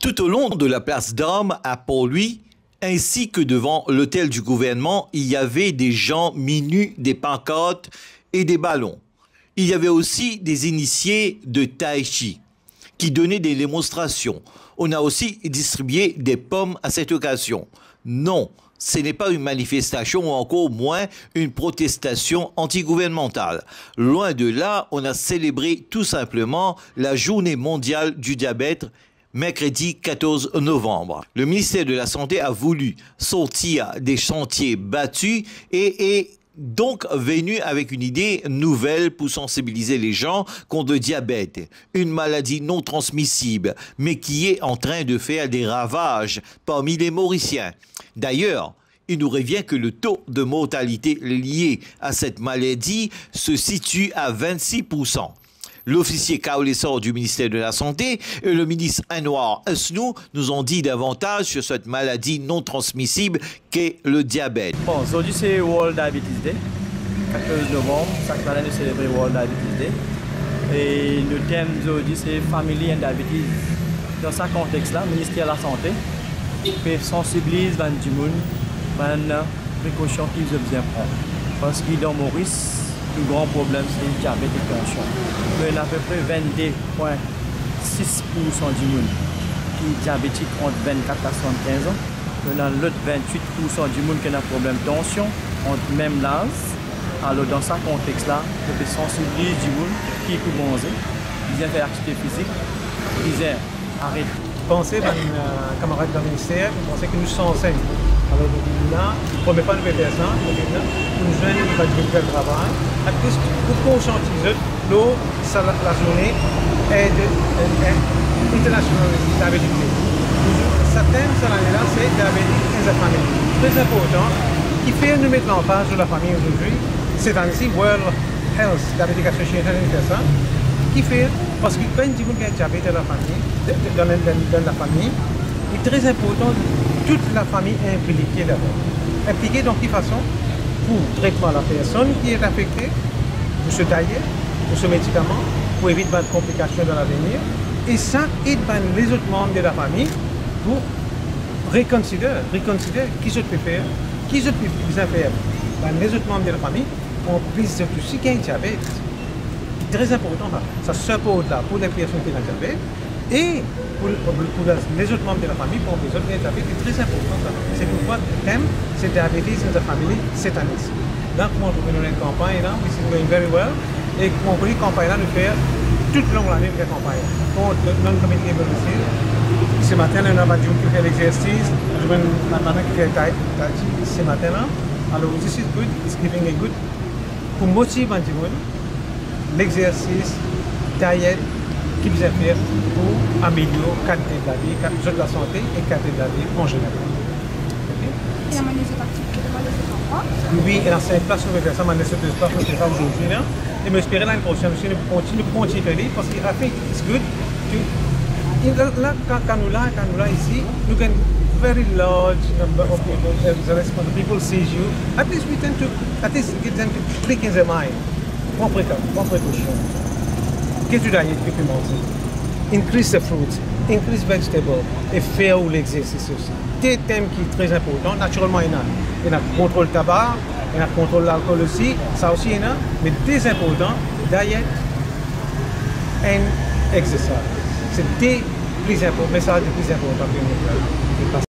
Tout au long de la place d'Armes à Port-Louis, ainsi que devant l'hôtel du gouvernement, il y avait des gens minus, des pancartes et des ballons. Il y avait aussi des initiés de Tai Chi qui donnaient des démonstrations. On a aussi distribué des pommes à cette occasion. Non, ce n'est pas une manifestation ou encore moins une protestation antigouvernementale. Loin de là, on a célébré tout simplement la journée mondiale du diabète mercredi 14 novembre. Le ministère de la Santé a voulu sortir des chantiers battus et est donc venu avec une idée nouvelle pour sensibiliser les gens contre le diabète, une maladie non transmissible, mais qui est en train de faire des ravages parmi les Mauriciens. D'ailleurs, il nous revient que le taux de mortalité lié à cette maladie se situe à 26%. L'officier Kaolessor du ministère de la Santé et le ministre Anwar Asnou nous ont dit davantage sur cette maladie non transmissible qu'est le diabète. Bon, aujourd'hui c'est World Diabetes Day, 14 novembre, chaque année nous célébrons World Diabetes Day. Et le thème aujourd'hui c'est Family and Diabetes. Dans ce contexte-là, le ministère de la Santé peut sensibiliser du monde les précautions qu'ils ont besoin de prendre. Parce que dans Maurice, le grand problème c'est le diabète et la tension. Il y a à peu près 22,6% du monde qui est diabétique entre 24 à 75 ans. Il y a l'autre 28% du monde qui a un problème de tension entre même l'âge. Alors dans ce contexte-là, on peut sensibiliser du monde qui peut manger, ils ont fait activité physique, ils ont arrêté. Pensez, camarades du ministère, pensez que nous sommes enseignés. Alors, là, pour ne pas nous faire ça, nous jeunes, nous allons faire le travail. À plus, pour conscientiser, l'eau, la journée est internationale diabétique. Certains, cette année-là, c'est diabétique in the family. Très important, qui fait nous mettre en page sur la famille aujourd'hui. Cette année-ci, World Health Diabetic Association fait ça. Qui fait, parce que quand il y a un diabète dans la famille, il est très important toute la famille est impliquée d'abord. Impliquée dans quelle façon? Pour traitement de la personne qui est affectée, pour se tailler, pour ce médicament, pour éviter de complications dans l'avenir. Et ça aide les autres membres de la famille pour reconsidérer qui se peut faire, qui se peut bien faire. Les autres membres de la famille ont pris de tout ce qui est diabète. Très important, ça support là pour les personnes qui ont diabète et pour les autres membres de la famille, pour les autres qui ont diabète, c'est très important. C'est pourquoi le thème, c'est Diabetes in the Family cette année. Donc, moi, je vais une campagne là, which is going very well, et on peut une campagne là de faire toute l'année de campagne. Pour le non-communicable aussi, ce matin, on a Madjoum qui fait l'exercice, je vais ma maman qui fait Tai Chi ce matin là. Alors, this is good, it's giving a good, pour motiver les gens. L'exercice, diète, qui vous faire pour améliorer la qualité de la vie, de la santé et la qualité de la vie en général. Et la manège est activée, la manège est en quoi? Oui, et dans 5 places, on va faire ça, mais c'est 2 places, on fait ça aujourd'hui. Et je m'espère l'année prochaine, je continue à faire parce que I think it's good. Là, quand nous là ici, nous avons very large number of people see you. At least we tend to, get them to click in their mind. One precaution. Qu'est-ce que tu dois manger? Increase the fruits, increase vegetables et faire l'exercice aussi. Des thèmes qui sont très importants. Naturellement, il y a le contrôle du tabac, il y a le contrôle de l'alcool aussi, ça aussi il y en a. Mais très important, diet and exercise. C'est des plus importants, mais ça c'est plus important que nous.